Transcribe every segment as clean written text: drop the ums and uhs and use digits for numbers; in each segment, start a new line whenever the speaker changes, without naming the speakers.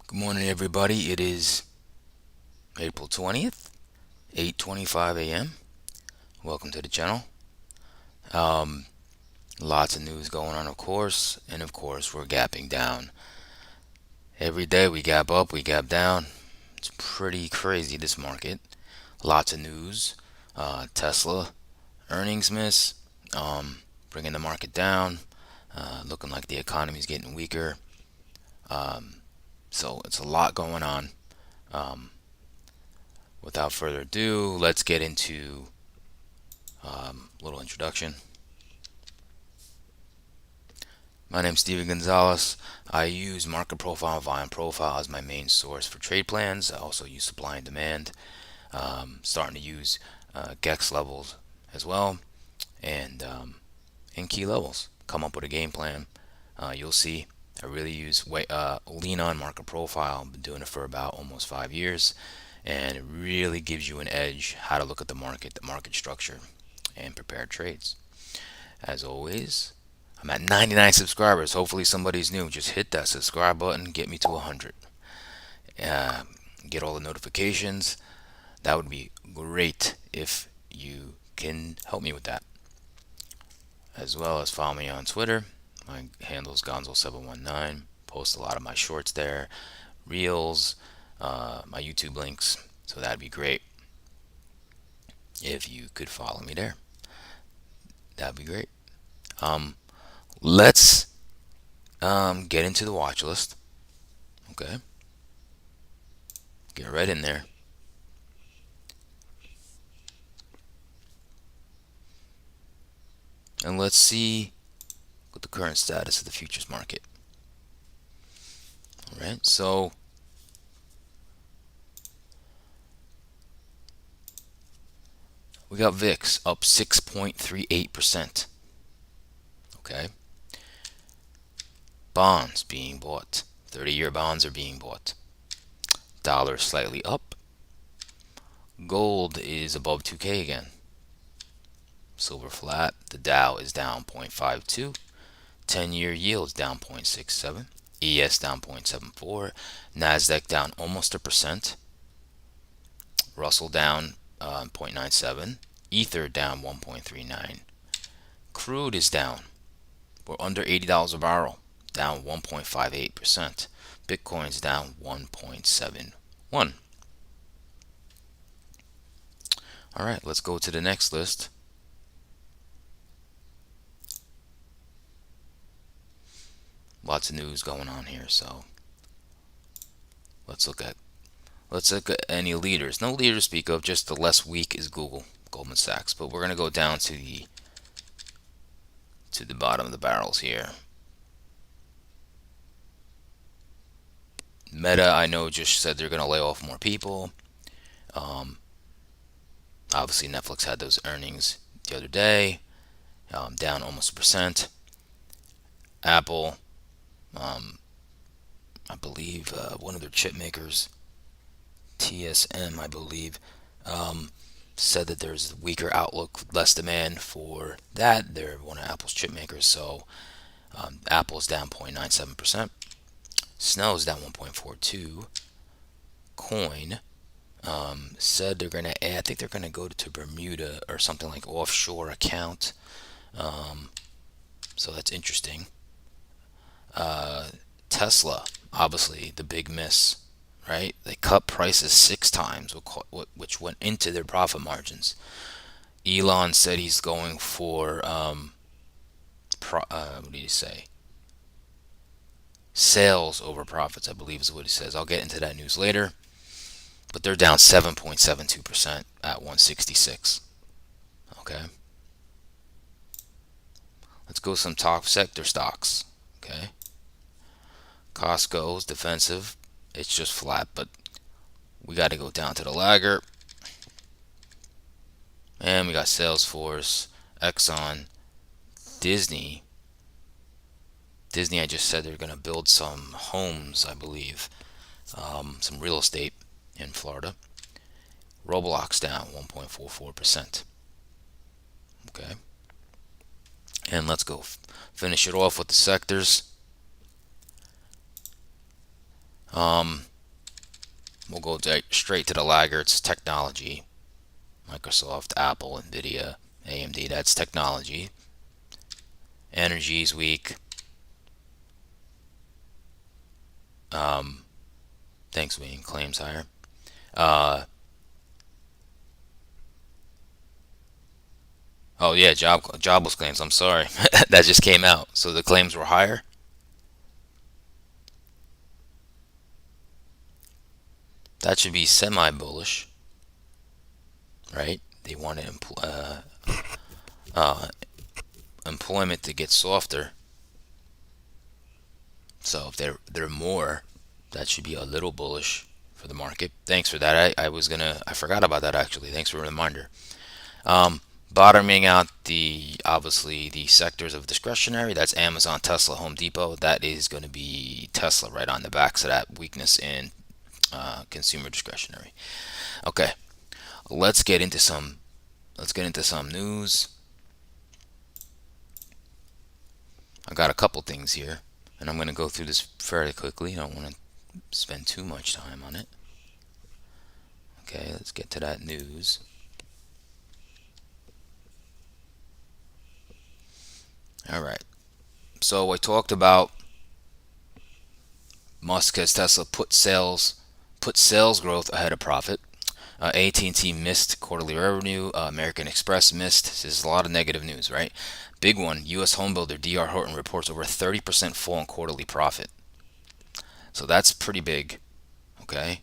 Good morning, everybody. It is April 20th, 8:25 a.m. Welcome to the channel. Um, Lots of news going on, of course, and of course, we're gapping down. Every day we gap up, we gap down. It's pretty crazy, this market. Lots of news. Tesla earnings miss, bringing the market down. Looking like the economy's getting weaker. So it's a lot going on. Um, Without further ado, let's get into a little introduction. My name's Steven Gonzalez. I use market profile, volume profile as my main source for trade plans. I also use supply and demand. Starting to use GEX levels as well, and key levels. Come up with a game plan. You'll see. I really use lean on market profile. I've been doing it for about almost 5 years, and it really gives you an edge how to look at the market structure, and prepare trades. As always, I'm at 99 subscribers. Hopefully somebody's new. Just hit that subscribe button. Get me to 100. Uh, get all the notifications. That would be great if you can help me with that. As well as follow me on Twitter. My handle is Gonzo719. Post a lot of my shorts there, reels, my YouTube links. So that'd be great if you could follow me there. That'd be great. Um, let's get into the watch list. Okay, get right in there. And let's see what the current status of the futures market. All right, so we got VIX up 6.38%. Okay, bonds being bought. 30-year bonds are being bought. Dollar slightly up. Gold is above 2K again. Silver flat. The Dow is down 0.52. 10-year yield is down 0.67. ES down 0.74. Nasdaq down almost a percent. Russell down 0.97. Ether down 1.39. Crude is down. We're under $80 a barrel, down 1.58%. Bitcoin's down 1.71. All right, let's go to the next list. Lots of news going on here, so let's look at any leaders. No leader to speak of, just the less weak is Goldman Sachs. But we're gonna go down to the bottom of the barrels here. Meta, I know, just said they're gonna lay off more people. Um, Obviously, Netflix had those earnings the other day, down almost a percent. Apple, um, I believe one of their chip makers, TSM, I believe, um, said that there's a weaker outlook, less demand for that. They're one of Apple's chip makers, so Apple's down 0.97%. Snell's down 1.42. Coin said they're going to add, I think they're going to go to Bermuda or something, like offshore account. So that's interesting. Tesla, obviously the big miss, right? They cut prices 6 times, which went into their profit margins. Elon said he's going for what did he say? Sales over profits, I believe is what he says. I'll get into that news later. But they're down 7.72% at 166. Okay. Let's go some top sector stocks. Okay. Costco's defensive. It's just flat, but we got to go down to the laggard. And we got Salesforce, Exxon, Disney. Disney, I just said they're going to build some homes, I believe, some real estate in Florida. Roblox down 1.44%. Okay. And let's go finish it off with the sectors. We'll go straight to the laggards. Technology, Microsoft, Apple, Nvidia, AMD. That's technology. Energy's weak. Thanks, Wayne. Claims higher. Uh, oh yeah, jobless claims. I'm sorry, that just came out. So the claims were higher. That should be semi-bullish, right? They wanted employment to get softer. So if they're more, that should be a little bullish for the market. Thanks for that. I forgot about that actually. Thanks for a reminder. Bottoming out the obviously the sectors of discretionary. That's Amazon, Tesla, Home Depot. That is going to be Tesla right on the backs of that weakness in consumer discretionary. Okay, let's get into some news. I got a couple things here, and I'm going to go through this fairly quickly. I don't want to spend too much time on it. Okay, let's get to that news. All right. So I talked about Musk has Tesla put sales growth ahead of profit. AT&T missed quarterly revenue. American Express missed. This is a lot of negative news, right? Big one. U.S. homebuilder D.R. Horton reports over 30% fall in quarterly profit. So that's pretty big. Okay.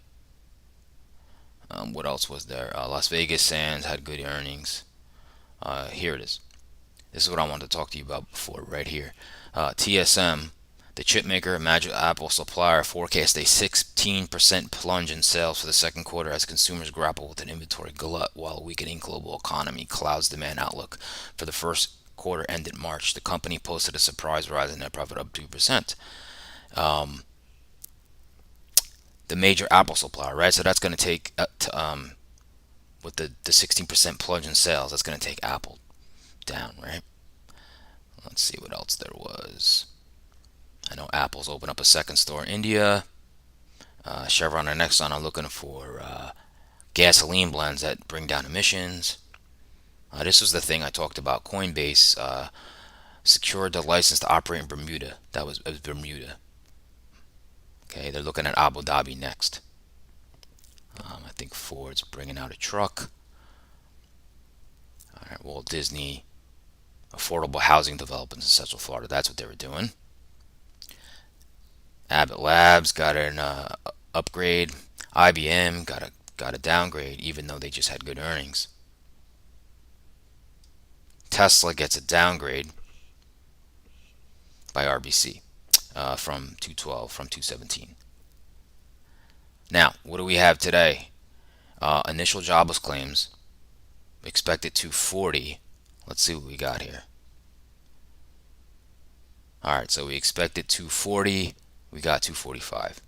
What else was there? Las Vegas Sands had good earnings. Here it is. This is what I wanted to talk to you about before, right here. TSM, the chipmaker, Magic Apple supplier, forecast a 16% plunge in sales for the second quarter as consumers grapple with an inventory glut while a weakening global economy clouds demand outlook. For the first quarter ended March, the company posted a surprise rise in net profit up 2%. The major Apple supplier, right? So that's going to take, with the 16% plunge in sales, that's going to take Apple down, right? Let's see what else there was. I know Apple's opened up a second store in India. Chevron and Exxon are looking for gasoline blends that bring down emissions. This was the thing I talked about. Coinbase secured the license to operate in Bermuda. That was Bermuda. Okay, they're looking at Abu Dhabi next. I think Ford's bringing out a truck. All right, Walt Disney, affordable housing developments in Central Florida. That's what they were doing. Abbott Labs got an upgrade. IBM got a downgrade, even though they just had good earnings. Tesla gets a downgrade by RBC from 212 from 217. Now, what do we have today? Initial jobless claims expected 240. Let's see what we got here. All right, so we expected 240. We got 245.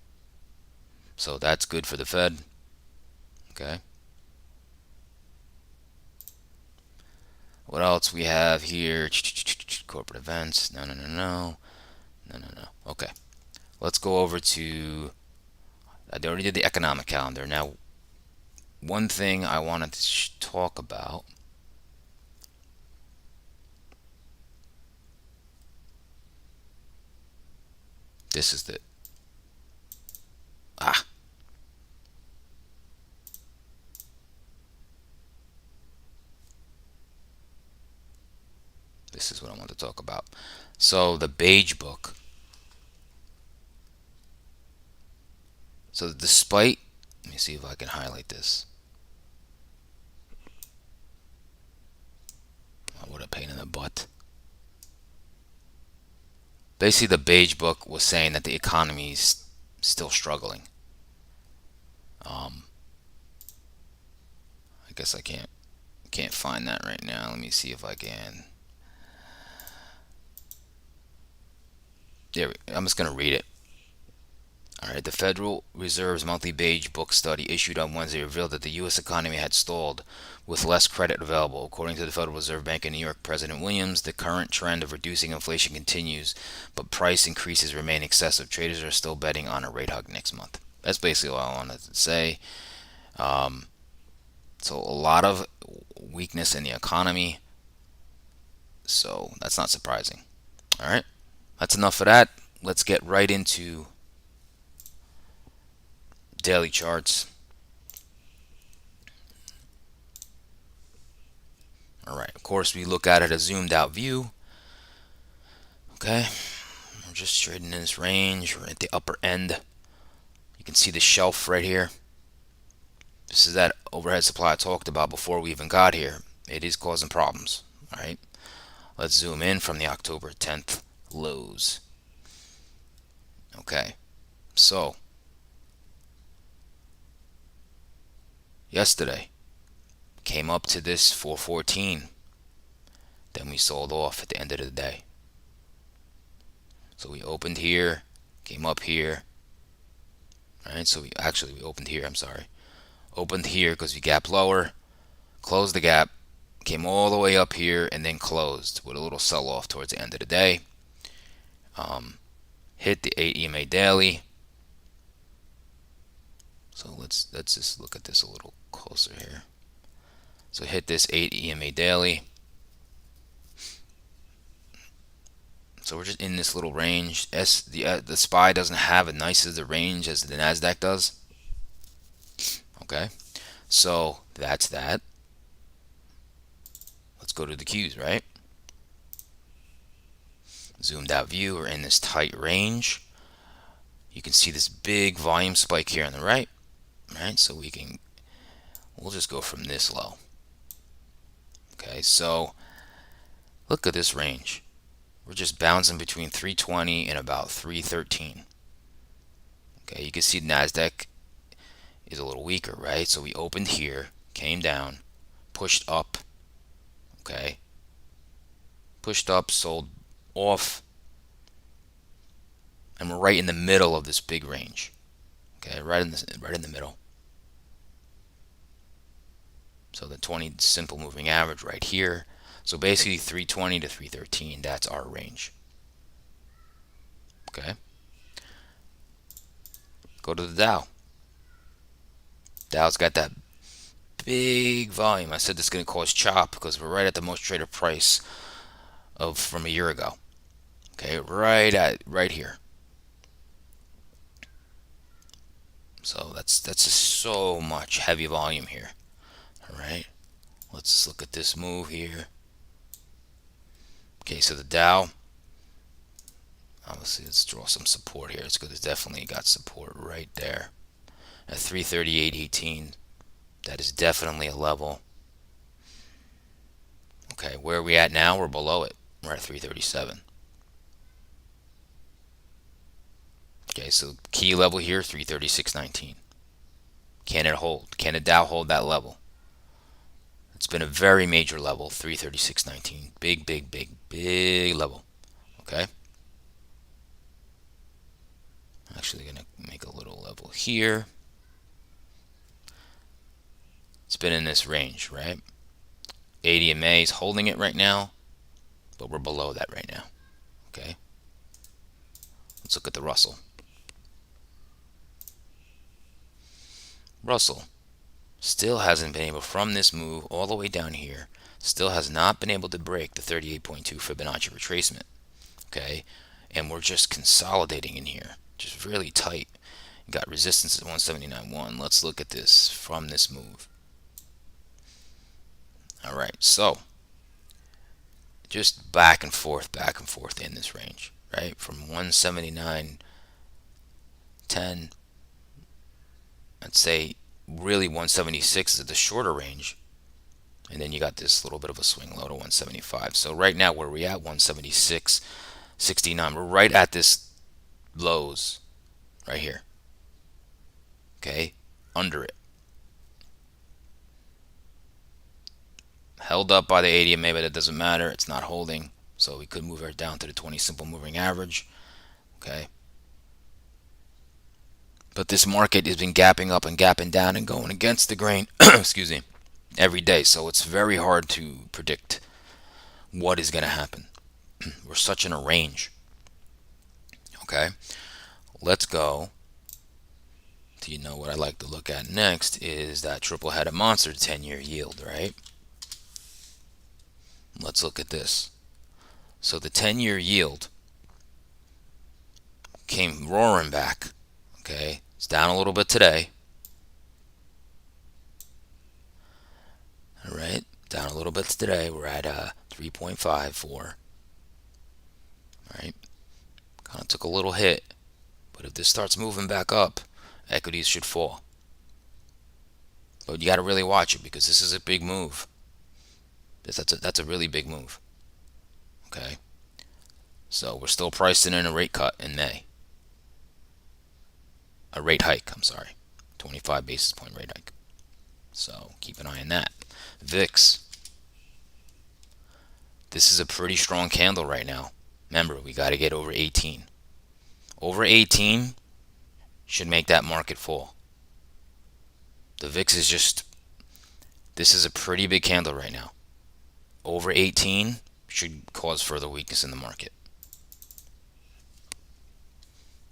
So that's good for the Fed. Okay. What else we have here? Corporate events. No, no, no, no. No, no, no. Okay. Let's go over to. I already did the economic calendar. Now, one thing I wanted to talk about. This is the. Ah. This is what I want to talk about. So, the beige book. So, despite. Let me see if I can highlight this. Oh, what a pain in the butt. Basically, the beige book was saying that the economy is still struggling. I guess I can't find that right now. Let me see if I can. I'm just gonna read it. All right, the Federal Reserve's monthly Beige Book study issued on Wednesday revealed that the U.S. economy had stalled with less credit available. According to the Federal Reserve Bank of New York President Williams, the current trend of reducing inflation continues, but price increases remain excessive. Traders are still betting on a rate hike next month. That's basically all I wanted to say. So, a lot of weakness in the economy, so that's not surprising. All right, that's enough of that. Let's get right into daily charts. All right, of course, we look at it a zoomed out view. Okay, we're just trading in this range. We're at the upper end. You can see the shelf right here. This is that overhead supply I talked about before we even got here. It is causing problems. All right, let's zoom in from the October 10th lows. Okay, so yesterday came up to this 414. Then we sold off at the end of the day. So we opened here, came up here. All right, so we opened here. I'm sorry, opened here because we gap lower, closed the gap, came all the way up here, and then closed with a little sell off towards the end of the day. Hit the 8 EMA daily. So let's just look at this a little closer here. So hit this 8 EMA daily. So we're just in this little range. The SPY doesn't have as nice as the range as the Nasdaq does. Okay, so that's that. Let's go to the Qs, right? Zoomed out view. We're in this tight range. You can see this big volume spike here on the right. Right, so we'll just go from this low. Okay, so look at this range. We're just bouncing between 320 and about 313. Okay, you can see Nasdaq is a little weaker, right? So we opened here, came down, pushed up. Okay, pushed up, sold off, and we're right in the middle of this big range. Okay, right in the middle. So the 20 simple moving average right here. So basically 320 to 313, that's our range. Okay. Go to the Dow. Dow's got that big volume. I said this is going to cause chop because we're right at the most traded price of from a year ago. Okay, right here. So that's just so much heavy volume here. All right. Let's just look at this move here. Okay, so the Dow, obviously, let's draw some support here. It's good. It's definitely got support right there at 338.18. That is definitely a level. Okay, where are we at now? We're below it. We're at 337. Okay, so key level here, 336.19. Can it hold? Can the Dow hold that level? It's been a very major level, 336.19. Big, big, big, big level. Okay. Actually going to make a little level here. It's been in this range, right? ADMA is holding it right now, but we're below that right now. Okay. Let's look at the Russell. Russell still hasn't been able, from this move all the way down here, still has not been able to break the 38.2 Fibonacci retracement. Okay. And we're just consolidating in here, just really tight. Got resistance at 179.1. Let's look at this from this move. All right, so just back and forth in this range, right? From 179.10, I'd say really 176 is the shorter range. And then you got this little bit of a swing low to 175. So right now, where we at 176.69, we're right at this lows right here. Okay, under it. Held up by the ADMA, but it doesn't matter. It's not holding. So we could move it down to the 20 simple moving average. Okay. But this market has been gapping up and gapping down and going against the grain, excuse me, every day. So it's very hard to predict what is going to happen. We're such in a range. Okay, let's go to, what I like to look at next is that triple headed monster 10-year yield, right? Let's look at this. So the 10-year yield came roaring back. Okay, it's down a little bit today. All right, down a little bit today. We're at 3.54. All right, kind of took a little hit, but if this starts moving back up, equities should fall. But you got to really watch it because this is a big move. That's a really big move. Okay, so we're still pricing in a rate cut in May. A rate hike, I'm sorry. 25 basis point rate hike. So keep an eye on that. VIX. This is a pretty strong candle right now. Remember, we got to get over 18. Over 18 should make that market fall. The VIX is just, this is a pretty big candle right now. Over 18 should cause further weakness in the market.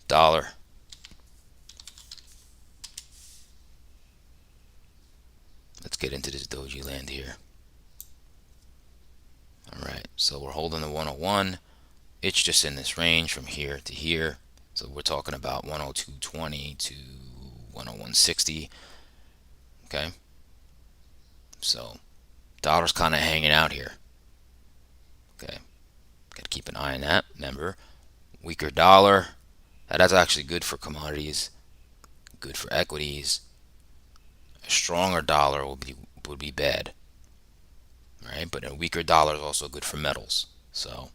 Dollar. Let's get into this doji land here. Alright, so we're holding the 101. It's just in this range from here to here. So we're talking about 102.20 to 101.60. Okay, so dollar's kind of hanging out here. Okay, got to keep an eye on that. Remember, weaker dollar, that's actually good for commodities, good for equities. A stronger dollar would be bad, right? But a weaker dollar is also good for metals. So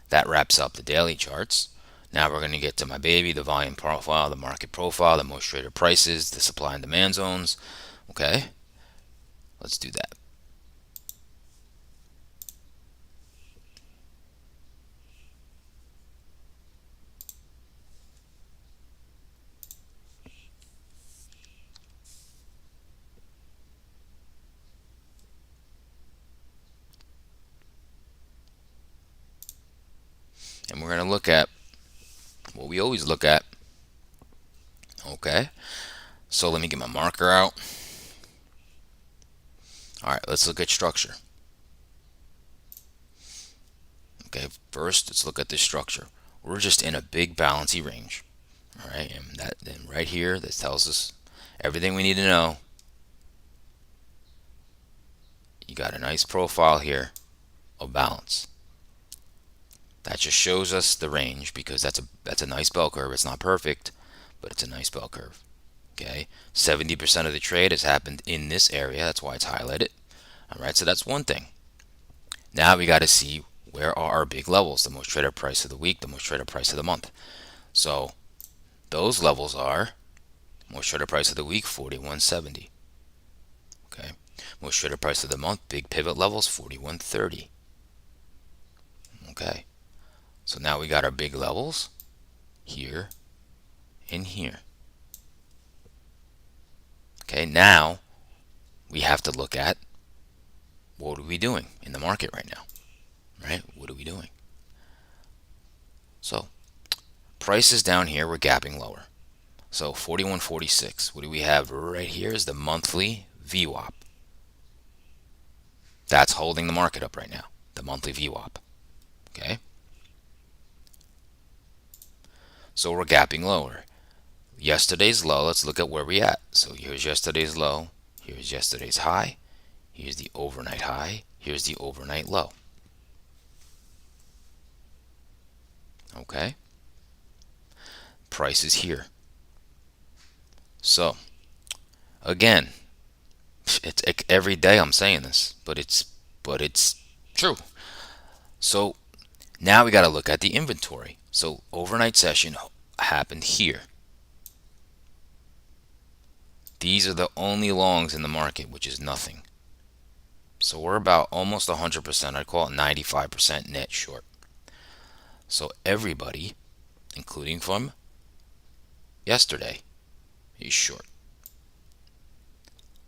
that wraps up the daily charts. Now we're going to get to my baby, the volume profile, the market profile, the most traded prices, the supply and demand zones. Okay, let's do that. And we're going to look at what we always look at. Okay, so let me get my marker out. All right, let's look at structure. Okay, first let's look at this structure. We're just in a big balancy range. All right, and that then right here, this tells us everything we need to know. You got a nice profile here of balance. That just shows us the range because that's a nice bell curve. It's not perfect, but it's a nice bell curve. Okay, 70% of the trade has happened in this area. That's why it's highlighted. All right, so that's one thing. Now we got to see where are our big levels, the most traded price of the week, the most traded price of the month. So those levels are most traded price of the week, 41.70. Okay, most traded price of the month, big pivot levels, 41.30. Okay, so now we got our big levels here and here. Okay, now we have to look at what are we doing in the market right now, right? What are we doing? So prices down here, we're gapping lower. So 41.46. What do we have right here is the monthly VWAP. That's holding the market up right now, the monthly VWAP. Okay, so we're gapping lower. Yesterday's low, let's look at where we at. So here's yesterday's low, here's yesterday's high, here's the overnight high, here's the overnight low. Okay, price is here. So again, it's every day I'm saying this, but it's true. So now we got to look at the inventory. So overnight session happened here. These are the only longs in the market, which is nothing. So we're about almost 100%. I'd call it 95% net short. So everybody, including from yesterday is short.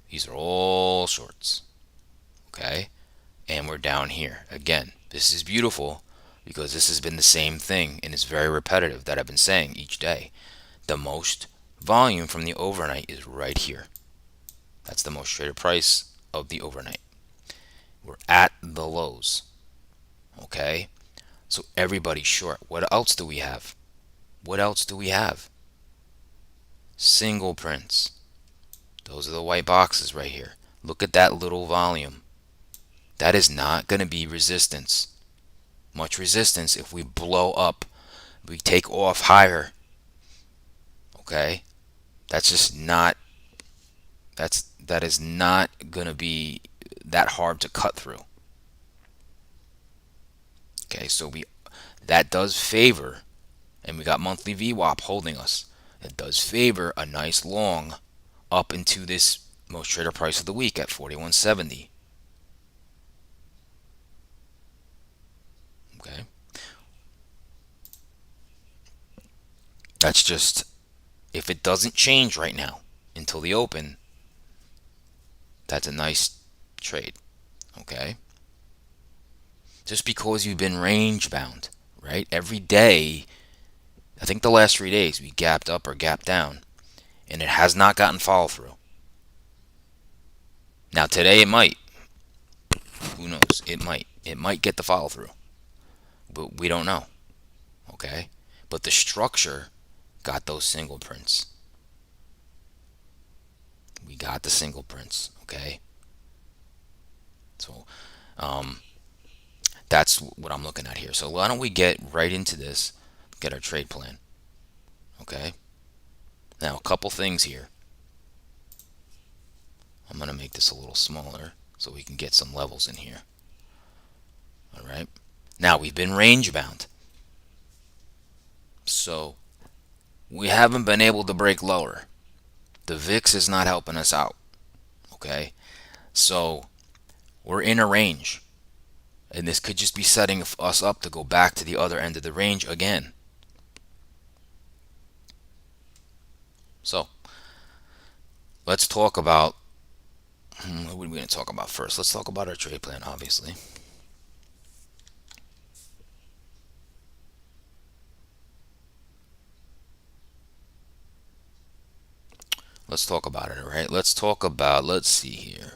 These are all shorts. Okay? And we're down here. Again, this is beautiful because this has been the same thing and it's very repetitive that I've been saying each day. The most volume from the overnight is right here. That's the most traded price of the overnight. We're at the lows. Okay? So everybody's short. What else do we have? What else do we have? Single prints. Those are the white boxes right here. Look at that little volume. That is not going to be resistance. Much resistance if we blow up, we take off higher. Okay? That's just not that is not going to be that hard to cut through. Okay, so that does favor, and we got monthly VWAP holding us. It does favor a nice long up into this most traded price of the week at 41.70. Okay, that's just, if it doesn't change right now until the open, that's a nice trade. Okay, just because you've been range bound, right? Every day, I think the last 3 days we gapped up or gapped down, and it has not gotten follow through. Now today it might. Who knows? It might. It might get the follow through, but we don't know. Okay, but the structure got those single prints. We got the single prints. Okay, so that's what I'm looking at here. So why don't we get right into this? Get our trade plan. Okay. Now a couple things here. I'm gonna make this a little smaller so we can get some levels in here. All right. Now we've been range bound, so we haven't been able to break lower. The VIX is not helping us out. Okay. So we're in a range, and this could just be setting us up to go back to the other end of the range again. So let's talk about what are we going to talk about first? Let's talk about our trade plan, obviously. Let's talk about it, all right? Let's talk about, let's see here.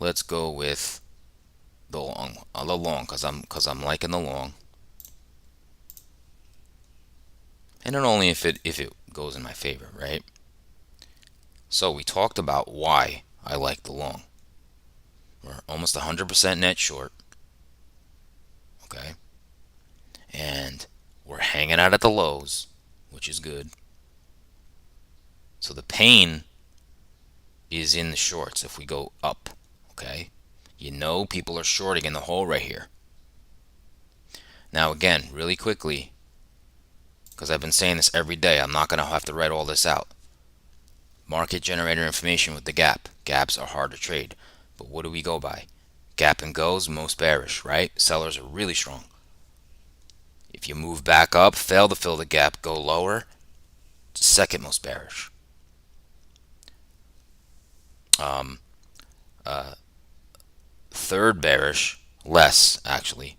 Let's go with the long, because I'm liking the long. And then only if it goes in my favor, right? So we talked about why I like the long. We're almost 100% net short. Okay? And we're hanging out at the lows, which is good. So the pain is in the shorts if we go up. Okay? You know people are shorting in the hole right here. Now again, really quickly, because I've been saying this every day, I'm not going to have to write all this out. Market generator information with the gap. Gaps are hard to trade. But what do we go by? Gap and goes, most bearish, right? Sellers are really strong. If you move back up, fail to fill the gap, go lower, second most bearish. Third bearish, less actually.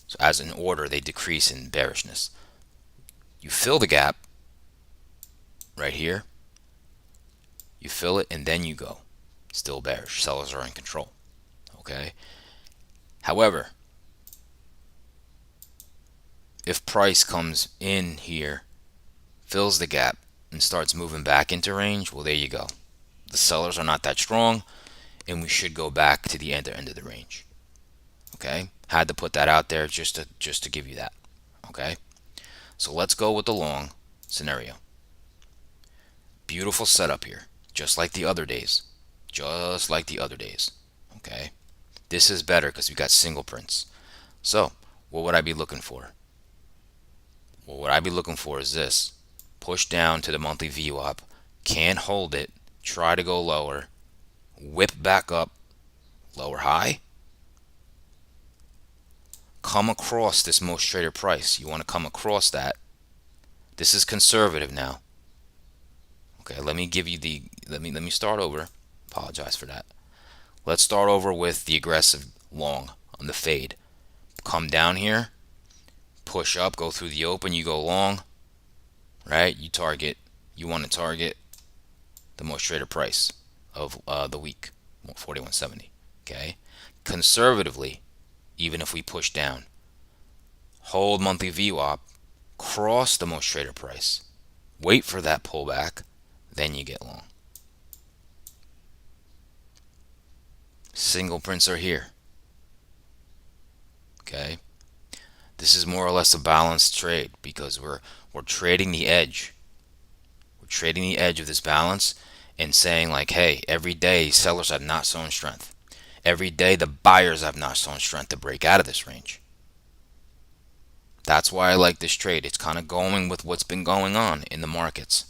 So as an order, they decrease in bearishness. You fill the gap right here. You fill it and then you go. Still bearish. Sellers are in control. Okay. However, if price comes in here, fills the gap, and starts moving back into range, well, there you go. The sellers are not that strong, and we should go back to the end of the range. Okay, had to put that out there just to give you that. Okay, so let's go with the long scenario. Beautiful setup here, just like the other days. Just like the other days. Okay, this is better because we got single prints. So what would I be looking for? Well, what I'd be looking for is this. Push down to the monthly VWAP. Can't hold it. Try to go lower. Whip back up. Lower high. Come across this most traded price. You want to come across that. This is conservative now. Okay, let me give you the let me start over. Apologize for that. Let's start over with the aggressive long on the fade. Come down here, push up, go through the open, you go long, right? You want to target the most traded price of the week, 41.70. Okay, conservatively, even if we push down, hold monthly VWAP, cross the most traded price, wait for that pullback, then you get long. Single prints are here. Okay, this is more or less a balanced trade because we're trading the edge. We're trading the edge of this balance and saying like, hey, every day sellers have not shown strength. Every day the buyers have not shown strength to break out of this range. That's why I like this trade. It's kind of going with what's been going on in the markets.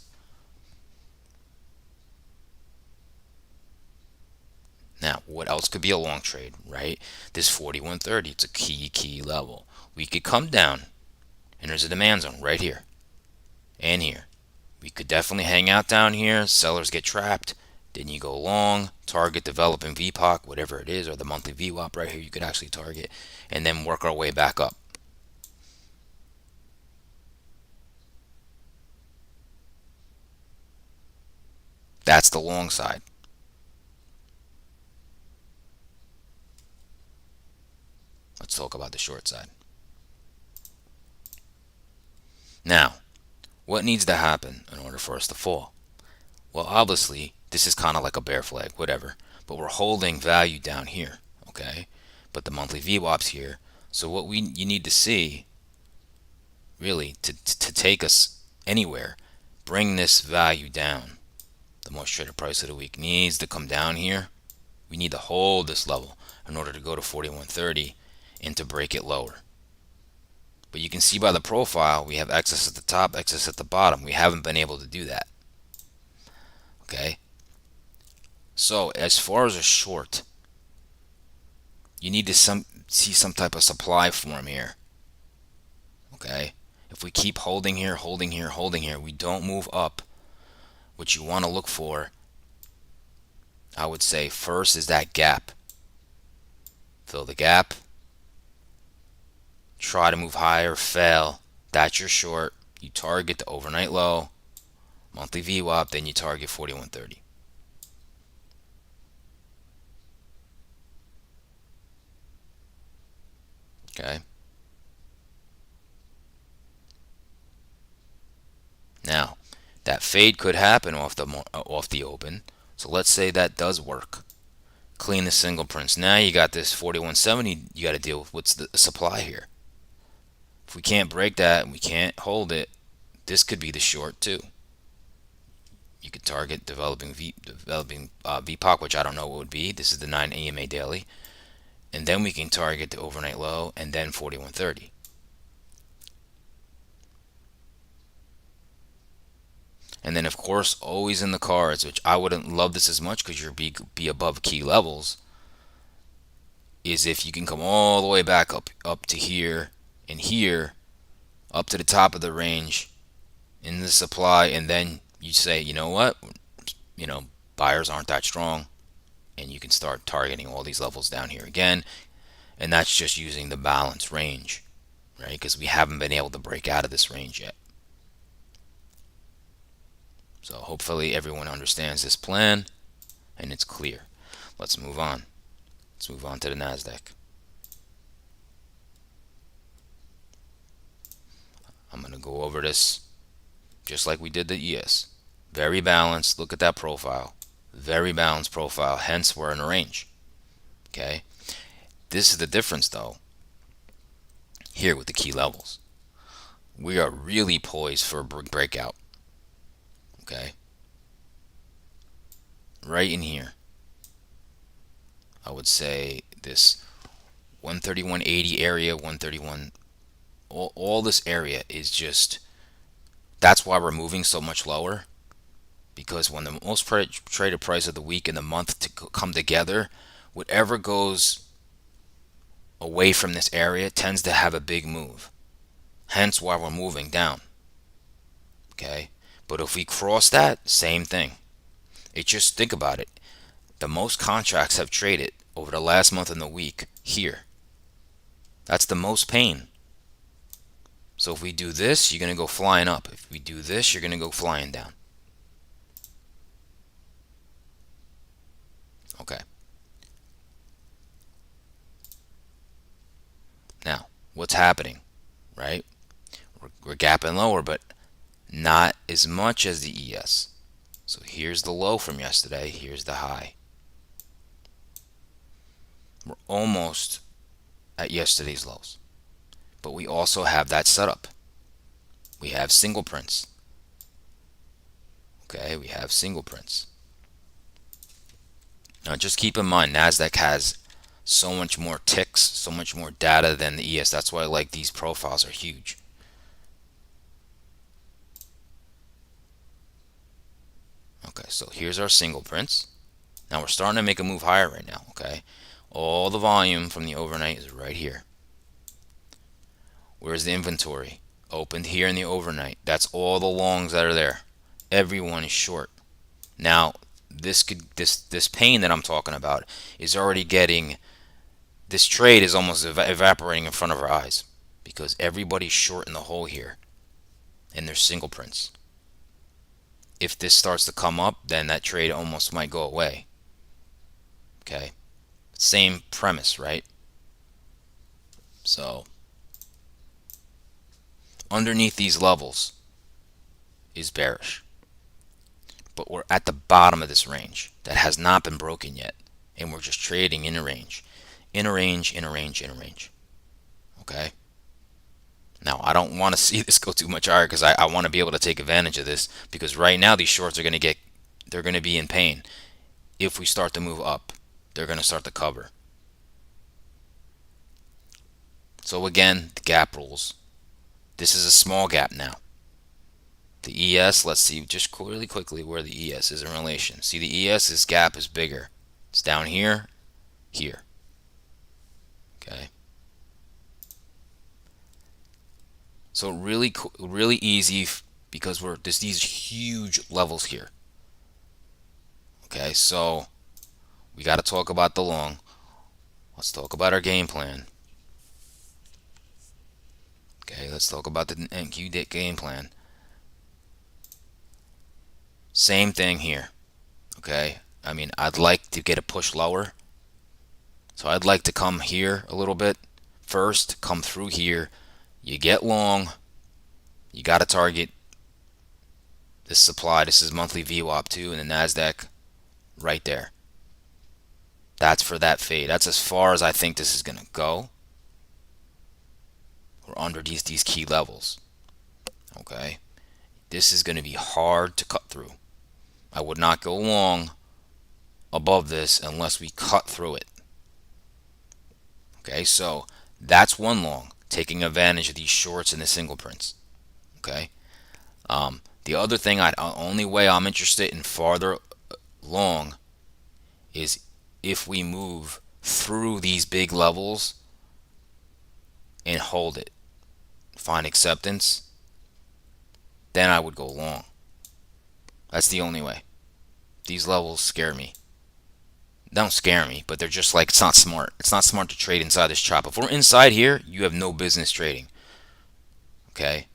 Now, what else could be a long trade, right? This 41.30, it's a key level. We could come down, and there's a demand zone right here and here. We could definitely hang out down here. Sellers get trapped. Then you go long, target developing VPOC, whatever it is, or the monthly VWAP right here. You could actually target, and then work our way back up. That's the long side. Let's talk about the short side. Now, what needs to happen in order for us to fall? Well, obviously, this is kind of like a bear flag, whatever. But we're holding value down here, okay? But the monthly VWAP's here. So what you need to see, really, to take us anywhere, bring this value down. The most traded price of the week needs to come down here. We need to hold this level in order to go to 41.30 and to break it lower. But you can see by the profile, we have excess at the top, excess at the bottom. We haven't been able to do that. Okay? So as far as a short, you need to see some type of supply form here. Okay? If we keep holding here, holding here, holding here, we don't move up. What you want to look for, I would say first is that gap. Fill the gap. Try to move higher, fail. That's your short. You target the overnight low, monthly VWAP, then you target 41.30. Okay? Now, that fade could happen off the open. So let's say that does work. Clean the single prints. Now you got this 41.70 you got to deal with. What's the supply here? If we can't break that and we can't hold it, this could be the short too. You could target developing VPOC, which I don't know what would be. This is the 9 EMA daily. And then we can target the overnight low and then 41.30. And then, of course, always in the cards, which I wouldn't love this as much because you're be above key levels, is if you can come all the way back up to here and here, up to the top of the range in the supply, and then you say, you know what, buyers aren't that strong, and you can start targeting all these levels down here again, and that's just using the balance range, right? Because we haven't been able to break out of this range yet. So hopefully everyone understands this plan and it's clear. Let's move on. Let's move on to the NASDAQ. I'm going to go over this just like we did the ES. Very balanced. Look at that profile. Very balanced profile. Hence, we're in a range. Okay. This is the difference, though, here with the key levels. We are really poised for a breakout. Okay. Right in here. I would say this 131.80 area, 131, all this area is just, that's why we're moving so much lower, because when the most traded price of the week and the month to come together, whatever goes away from this area tends to have a big move. Hence why we're moving down. Okay, but if we cross that, same thing. It just, think about it. The most contracts have traded over the last month and the week here. That's the most pain. So if we do this, you're going to go flying up. If we do this, you're going to go flying down. Okay. Now, what's happening, right? We're gapping lower, but not as much as the ES. So here's the low from yesterday. Here's the high. We're almost at yesterday's lows. But we also have that setup. We have single prints. Okay, we have single prints. Now just keep in mind, NASDAQ has so much more ticks, so much more data than the ES. That's why I like these profiles are huge. Okay, so here's our single prints. Now we're starting to make a move higher right now, okay? All the volume from the overnight is right here. Where's the inventory? Opened here in the overnight. That's all the longs that are there. Everyone is short. Now, this pain that I'm talking about is already getting, this trade is almost evaporating in front of our eyes because everybody's short in the hole here and there's single prints. If this starts to come up, then that trade almost might go away. Okay, same premise, right? So underneath these levels is bearish, but we're at the bottom of this range that has not been broken yet, and we're just trading in a range, in a range, in a range, in a range. Okay, now I don't want to see this go too much higher because I want to be able to take advantage of this, because right now these shorts are going to get, they're going to be in pain. If we start to move up, they're going to start to cover. So again, the gap rules. This is a small gap now. The ES, let's see just really quickly where the ES is in relation. See, the ES's gap is bigger. It's down here, here. Okay. So really easy because there's these huge levels here. Okay, so we got to talk about the long. Let's talk about our game plan. Okay, let's talk about the NQ game plan. Same thing here. Okay, I mean, I'd like to get a push lower. So I'd like to come here a little bit first, come through here. You get long, you got to target this supply. This is monthly VWAP 2 in the NASDAQ right there. That's for that fade. That's as far as I think this is going to go. We're under these key levels. Okay, this is going to be hard to cut through. I would not go long above this unless we cut through it. Okay, so that's one long, taking advantage of these shorts and the single prints. Okay, the other thing, only way I'm interested in farther long is if we move through these big levels and hold it, find acceptance, then I would go long. That's the only way. These levels scare me. They don't scare me, but they're just like, it's not smart. It's not smart to trade inside this chop. If we're inside here, you have no business trading. Okay?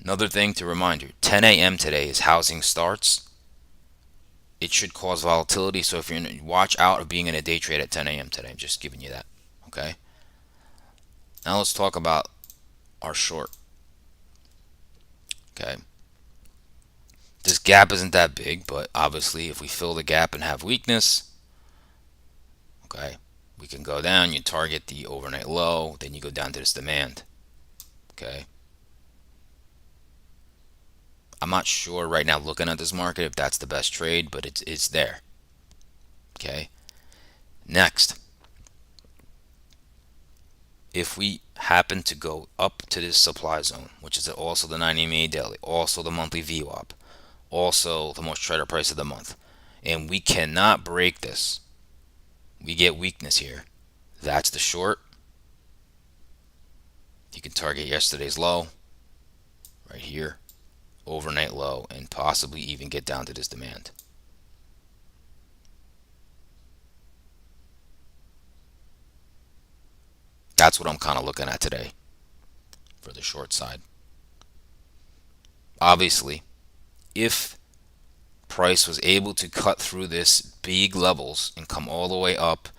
Another thing to remind you, 10 a.m. today is housing starts. It should cause volatility, so if you're watch out of being in a day trade at 10 a.m. today. I'm just giving you that. Okay? Now let's talk about our short. Okay? This gap isn't that big, but obviously if we fill the gap and have weakness, okay, we can go down, you target the overnight low, then you go down to this demand. Okay, I'm not sure right now looking at this market if that's the best trade, but it's there. Okay, next, if we happen to go up to this supply zone, which is also the 90-MA daily, also the monthly VWAP, also the most traded price of the month, and we cannot break this, we get weakness here. That's the short. You can target yesterday's low right here. overnight low and possibly even get down to this demand. That's what I'm kind of looking at today for the short side. Obviously, if price was able to cut through this big levels and come all the way up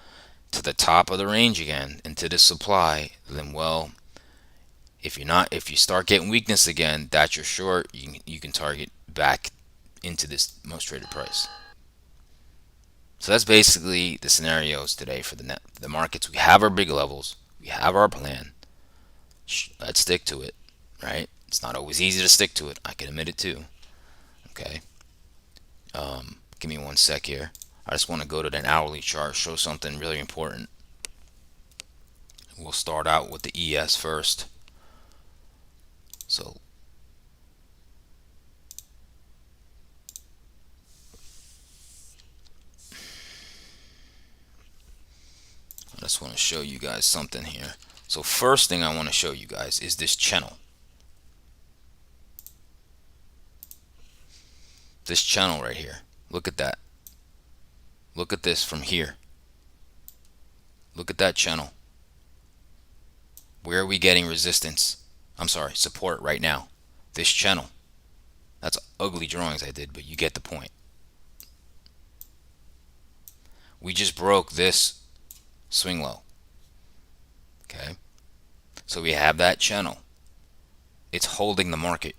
to the top of the range again into this supply, then well, if you start getting weakness again, that's your short. You can target back into this most traded price. So that's basically the scenarios today for the markets. We have our big levels. We have our plan. Let's stick to it, right? It's not always easy to stick to it. I can admit it too. Okay. Give me one sec here. I just want to go to an hourly chart, show something really important. We'll start out with the ES first. So I just want to show you guys something here. So first thing I want to show you guys is this channel. This channel right here. Look at that. Look at this from here. Look at that channel. Where are we getting resistance? I'm sorry, support right now. This channel. That's ugly drawings I did, but you get the point. We just broke this swing low. Okay. So we have that channel. It's holding the market.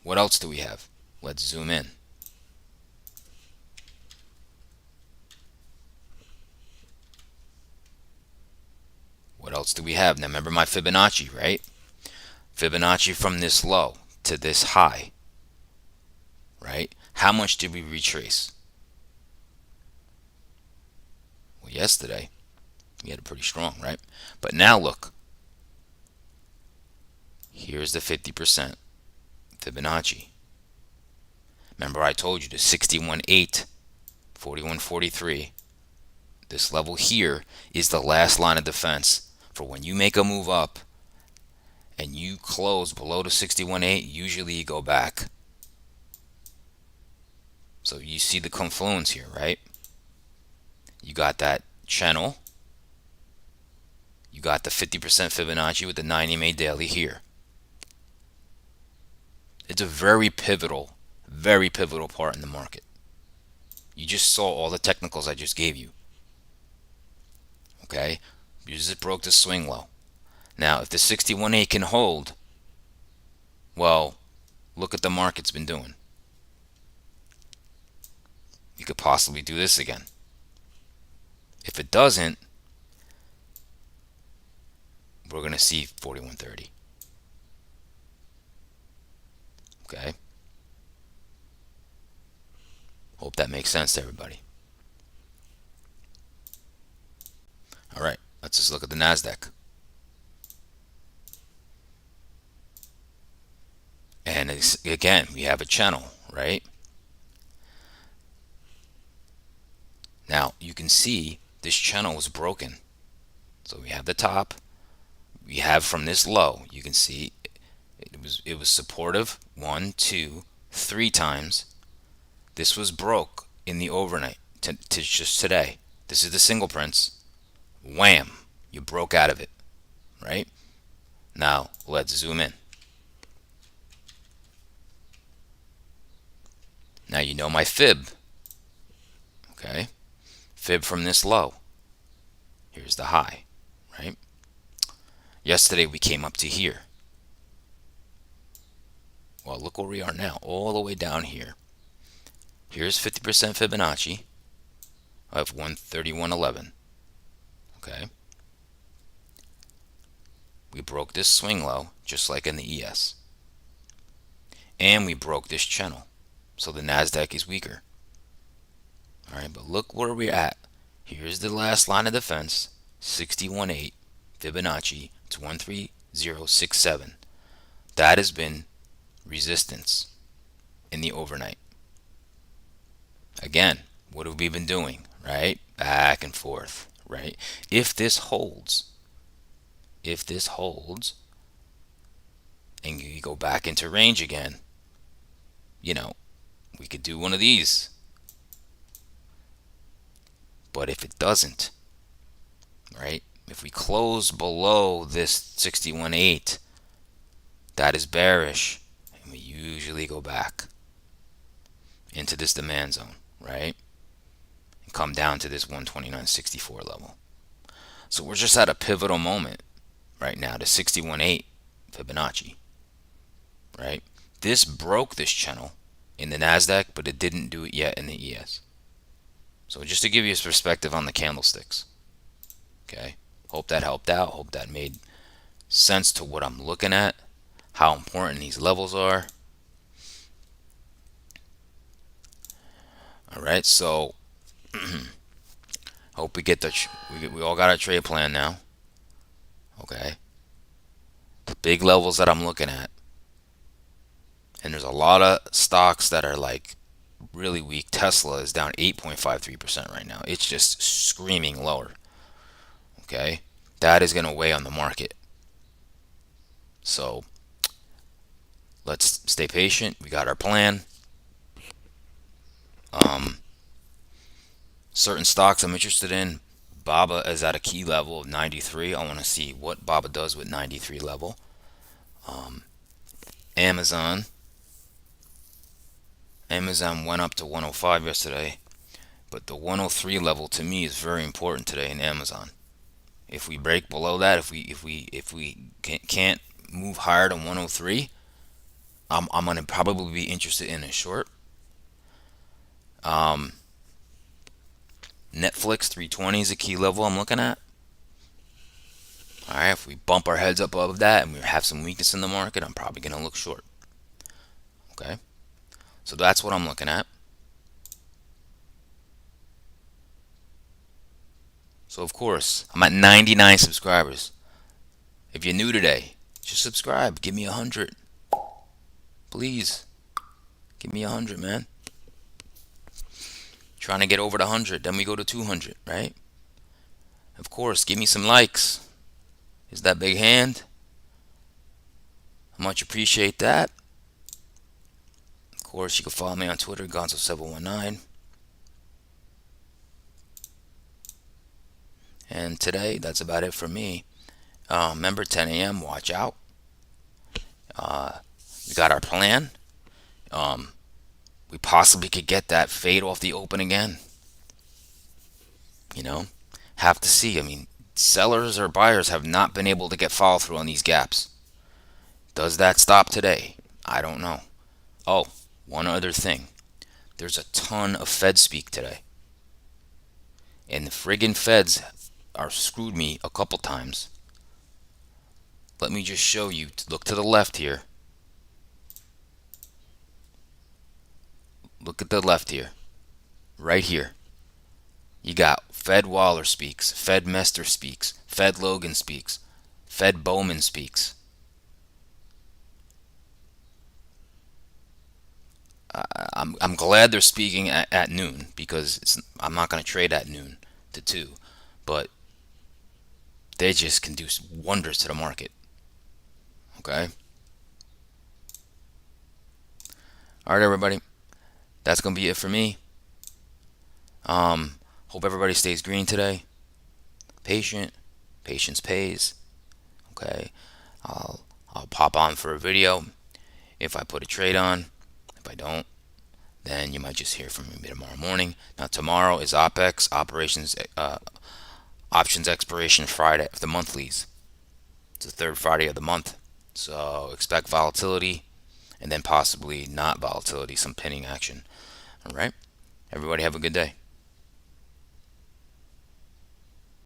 What else do we have? Let's zoom in. What else do we have? Now remember my Fibonacci, right? Fibonacci from this low to this high, right? How much did we retrace? Well, yesterday we had a pretty strong, right? But now look. Here's the 50% Fibonacci. Remember I told you the 61.8, 41.43. This level here is the last line of defense for when you make a move up and you close below the 61.8, usually you go back. So you see the confluence here, right? You got that channel. You got the 50% Fibonacci with the 90 MA daily here. It's a very pivotal part in the market. You just saw all the technicals I just gave you. Okay? You just broke the swing low. Now, if the 61.8 can hold, well, look at the market's been doing. You could possibly do this again. If it doesn't, we're going to see 41.30. Okay? Hope that makes sense to everybody. All right, let's just look at the NASDAQ. And again, we have a channel, right? Now, you can see this channel was broken. So we have the top. We have from this low, you can see it was supportive 1, 2, 3 times. This was broke in the overnight to just today. This is the single prints. Wham! You broke out of it, right? Now, let's zoom in. Now you know my fib. Okay? Fib from this low. Here's the high, right? Yesterday we came up to here. Well, look where we are now, all the way down here. Here's 50% Fibonacci of 131.11. Okay? We broke this swing low, just like in the ES. And we broke this channel. So the NASDAQ is weaker. Alright, but look where we're at. Here's the last line of defense, 61.8 Fibonacci to 13067. That has been resistance in the overnight. Again, what have we been doing, right? Back and forth, right? If this holds, and you go back into range again, you know, we could do one of these. But if it doesn't, right? If we close below this 61.8, that is bearish, and we usually go back into this demand zone, right? And come down to this 129.64 level. So we're just at a pivotal moment right now, the 61.8 Fibonacci, right? This broke this channel in the Nasdaq, but it didn't do it yet in the ES. So just to give you a perspective on the candlesticks, okay? Hope that helped out. Hope that made sense to what I'm looking at, how important these levels are. All right, so hope we get we all got our trade plan now. Okay, the big levels that I'm looking at, and there's a lot of stocks that are like really weak. Tesla is down 8.53% right now. It's just screaming lower. Okay, that is going to weigh on the market. So let's stay patient. We got our plan. Certain stocks I'm interested in. BABA is at a key level of 93. I want to see what BABA does with 93 level. Amazon. Amazon went up to 105 yesterday, but the 103 level to me is very important today in Amazon. If we break below that, if we can't move higher than 103, I'm gonna probably be interested in a short. Netflix 320 is a key level I'm looking at. All right, if we bump our heads up above that and we have some weakness in the market, I'm probably gonna look short. Okay, so that's what I'm looking at. So of course, I'm at 99 subscribers. If you're new today, just subscribe. Give me 100. Please. Give me 100, man. Trying to get over to 100. Then we go to 200, right? Of course, give me some likes. Is that big hand? I much appreciate that. Of course, you can follow me on Twitter, Gonzo719. And today, that's about it for me. Remember, 10 a.m., watch out. We got our plan. We possibly could get that fade off the open again. You know, have to see. I mean, sellers or buyers have not been able to get follow through on these gaps. Does that stop today? I don't know. Oh, one other thing. There's a ton of Fed speak today. And the friggin' Feds are screwed me a couple times. Let me just show you. Look to the left here. Look at the left here. Right here. You got Fed Waller speaks, Fed Mester speaks, Fed Logan speaks, Fed Bowman speaks. I'm glad they're speaking at noon, because I'm not going to trade at noon to 2. But they just can do wonders to the market. Okay? All right, everybody. That's going to be it for me. Hope everybody stays green today. Patient. Patience pays. Okay? I'll pop on for a video if I put a trade on. If I don't, then you might just hear from me tomorrow morning. Now, tomorrow is OPEX, options expiration Friday of the monthlies. It's the third Friday of the month. So expect volatility, and then possibly not volatility, some pinning action. All right? Everybody have a good day.